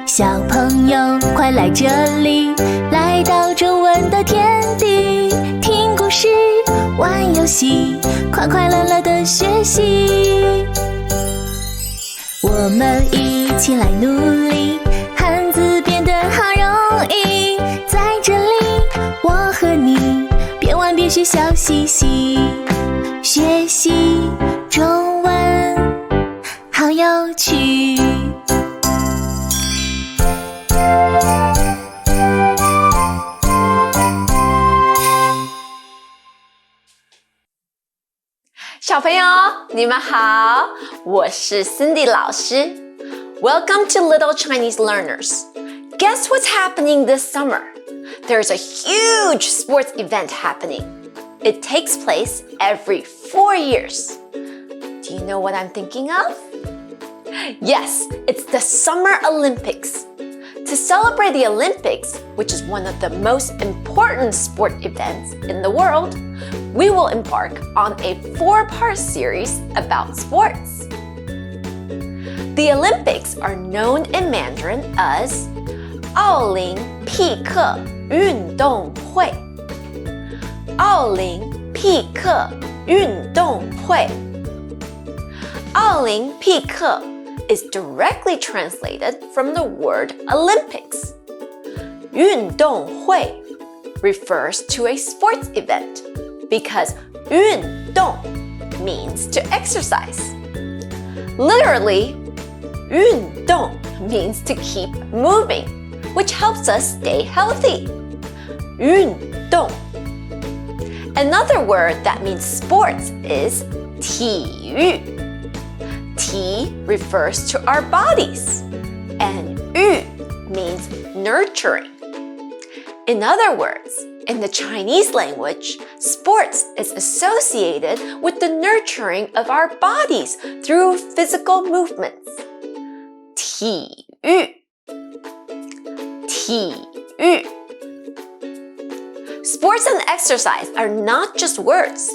小朋友快来这里，来到中文的天地，听故事，玩游戏，快快乐乐的学习。我们一起来努力，汉字变得好容易。在这里，我和你边玩边学笑嘻嘻，学习中文好有趣。小朋友，你们好，我是 Cindy 老师。Welcome to Little Chinese Learners. Guess what's happening this summer? There's a huge sports event happening. It takes place every 4 years. Do you know what I'm thinking of? Yes, it's the Summer Olympics. To celebrate the Olympics, which is one of the most important sport events in the world, we will embark on a 4-part series about sports. The Olympics are known in Mandarin as 奥林匹克运动会。奥林匹克运动会。奥林匹克 is directly translated from the word Olympics. 运动会 refers to a sports event because 运动 means to exercise. Literally, 运动 means to keep moving, which helps us stay healthy. 运动. Another word that means sports is 体育. 体 refers to our bodies, and 育 means nurturing. In other words, in the Chinese language, sports is associated with the nurturing of our bodies through physical movements. 体育. 体育. Sports and exercise are not just words.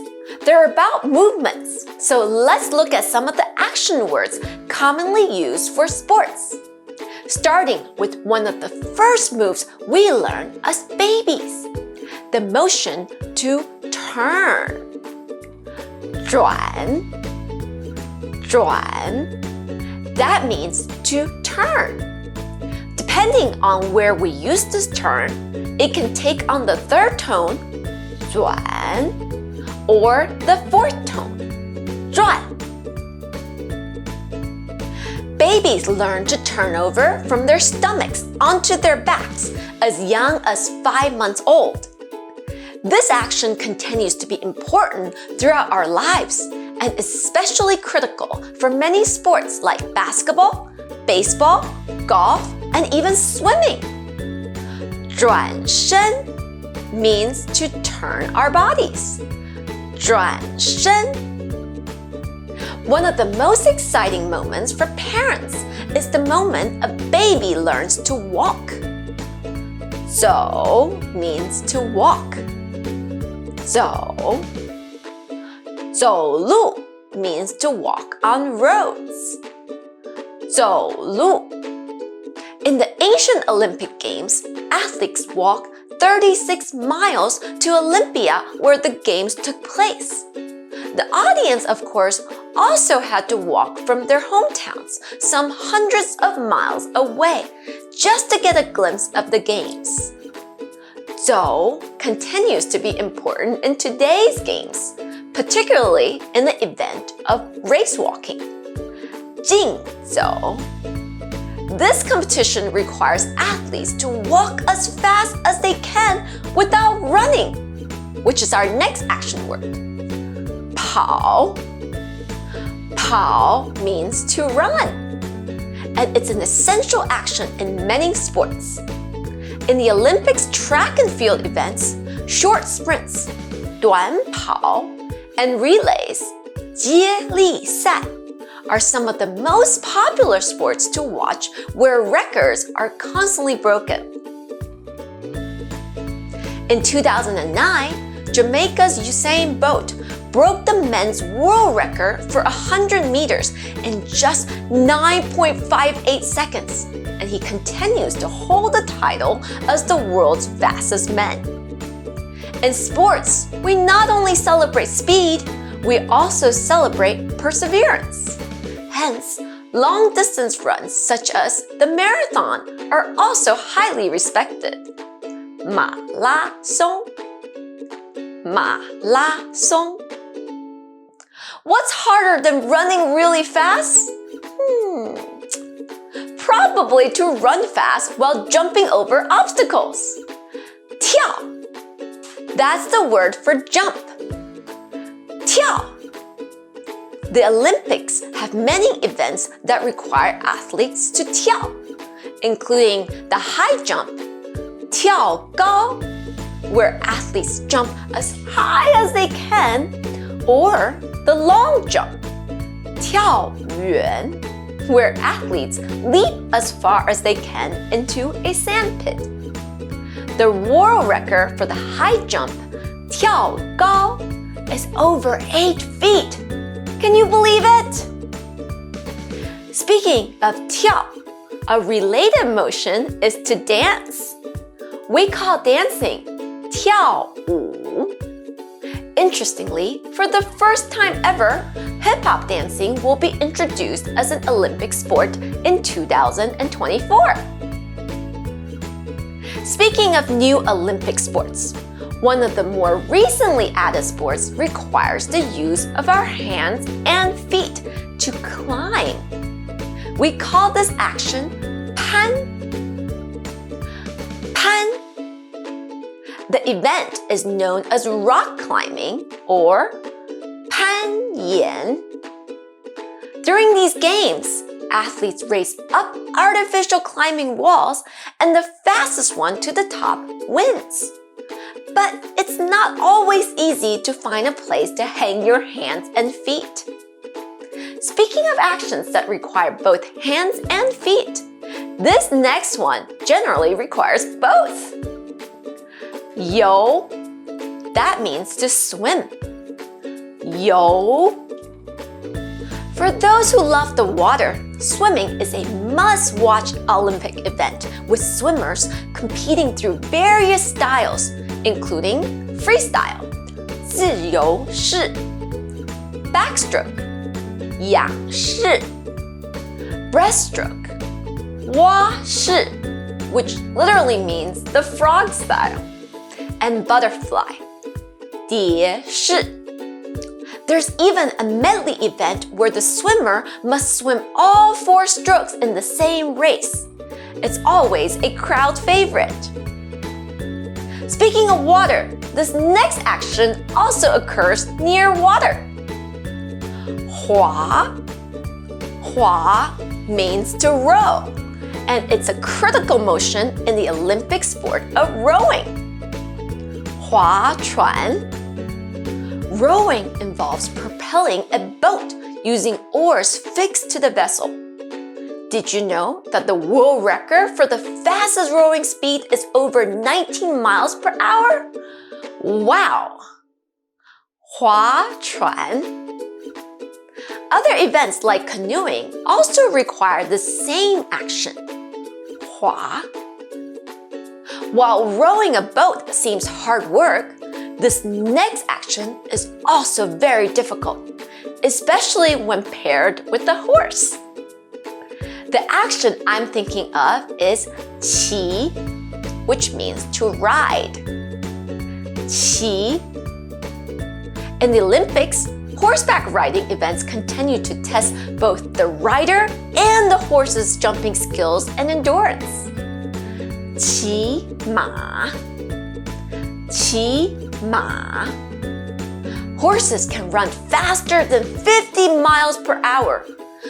They're about movements. So let's look at some of the action words commonly used for sports. Starting with one of the first moves we learn as babies, the motion to turn. 转. 转. That means to turn. Depending on where we use this turn, it can take on the third tone, 转, or the fourth tone, 转. Babies learn to turn over from their stomachs onto their backs as young as 5 months old. This action continues to be important throughout our lives and is especially critical for many sports like basketball, baseball, golf, and even swimming. 转身 means to turn our bodies. 转身. One of the most exciting moments for parents is the moment a baby learns to walk. 走 means to walk. 走. 走路 means to walk on roads. 走路. In the ancient Olympic Games, athletes walk 36 miles to Olympia where the games took place. The audience, of course, also had to walk from their hometowns some hundreds of miles away just to get a glimpse of the games. 走 continues to be important in today's games, particularly in the event of race walking. 竞走. This competition requires athletes to walk as fast as they can without running, which is our next action word. 跑. 跑 means to run, and it's an essential action in many sports. In the Olympics track and field events, short sprints, 短跑, and relays, 接力赛, are some of the most popular sports to watch where records are constantly broken. In 2009, Jamaica's Usain Bolt broke the men's world record for 100 meters in just 9.58 seconds, and he continues to hold the title as the world's fastest man. In sports, we not only celebrate speed, we also celebrate perseverance. Hence, long-distance runs such as the marathon are also highly respected. 马拉松 马拉松 What's harder than running really fast? Probably to run fast while jumping over obstacles. 跳 That's the word for jump. 跳 The Olympics have many events that require athletes to 跳, including the high jump, 跳高, where athletes jump as high as they can, or the long jump, 跳远, where athletes leap as far as they can into a sand pit. The world record for the high jump, 跳高, is over 8 feet. Can you believe it? Speaking of 跳, a related motion is to dance. We call dancing 跳舞. Interestingly, for the first time ever, hip-hop dancing will be introduced as an Olympic sport in 2024. Speaking of new Olympic sports, one of the more recently added sports requires the use of our hands and feet to climb. We call this action 攀. 攀. The event is known as rock climbing or 攀岩. During these games, athletes race up artificial climbing walls, and the fastest one to the top wins. But it's not always easy to find a place to hang your hands and feet. Speaking of actions that require both hands and feet, this next one generally requires both. 游, that means to swim. 游. For those who love the water, swimming is a must-watch Olympic event with swimmers competing through various styles, including freestyle, 自由式, backstroke, 仰式, breaststroke, 蛙式, which literally means the frog style, and butterfly, 蝶式. There's even a medley event where the swimmer must swim all 4 strokes in the same race. It's always a crowd favorite. Speaking of water, this next action also occurs near water. 划. 划 means to row, and it's a critical motion in the Olympic sport of rowing. 划船. Rowing involves propelling a boat using oars fixed to the vessel. Did you know that the world record for the fastest rowing speed is over 19 miles per hour? Wow! 划船. Other events like canoeing also require the same action. 划. While rowing a boat seems hard work, this next action is also very difficult, especially when paired with a horse. The action I'm thinking of is 骑, which means to ride. 骑. In the Olympics, horseback riding events continue to test both the rider and the horse's jumping skills and endurance. 骑马. 骑马. Horses can run faster than 50 miles per hour,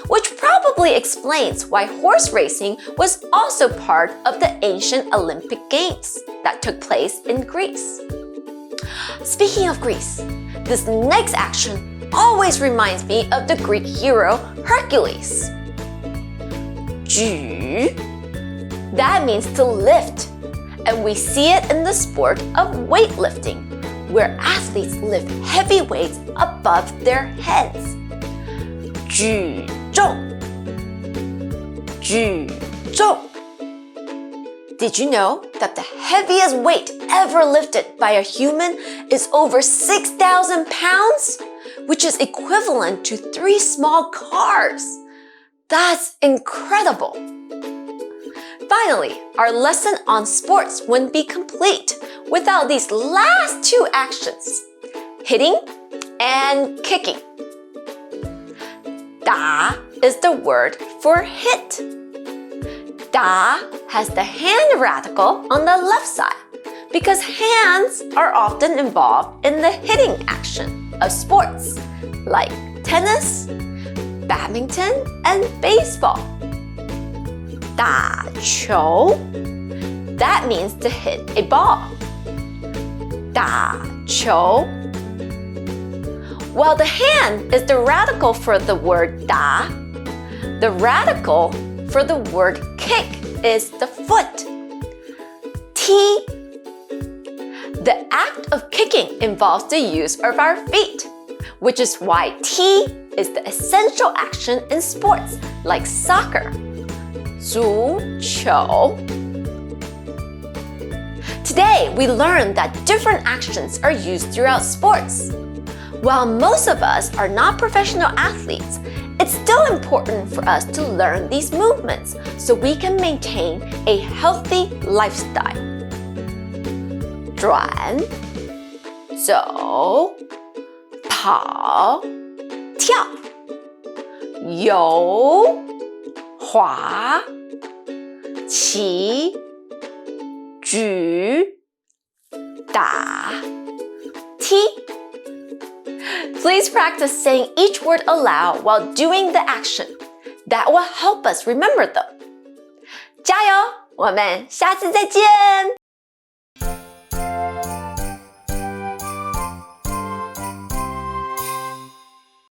which probably explains why horse racing was also part of the ancient Olympic Games that took place in Greece. Speaking of Greece, this next action always reminds me of the Greek hero Hercules. 举. That means to lift, and we see it in the sport of weightlifting, where athletes lift heavy weights above their heads. 举重 举重 Did you know that the heaviest weight ever lifted by a human is over 6,000 pounds? Which is equivalent to 3 small cars. That's incredible. Finally, our lesson on sports wouldn't be complete without these last 2 actions, hitting and kicking. 打 is the word for hit. 打 has the hand radical on the left side because hands are often involved in the hitting action of sports like tennis, badminton, and baseball. 打球 that means to hit a ball. 打球 While the hand is the radical for the word 打, the radical for the word kick is the foot. 踢 The act of kicking involves the use of our feet, which is why 踢 is the essential action in sports like soccer. 足球 Today, we learned that different actions are used throughout sports. While most of us are not professional athletes, it's still important for us to learn these movements so we can maintain a healthy lifestyle. 转 走 跑 跳 游 滑 骑 举 打 踢 Please practice saying each word aloud while doing the action. That will help us remember them. 加油！我们下次再见。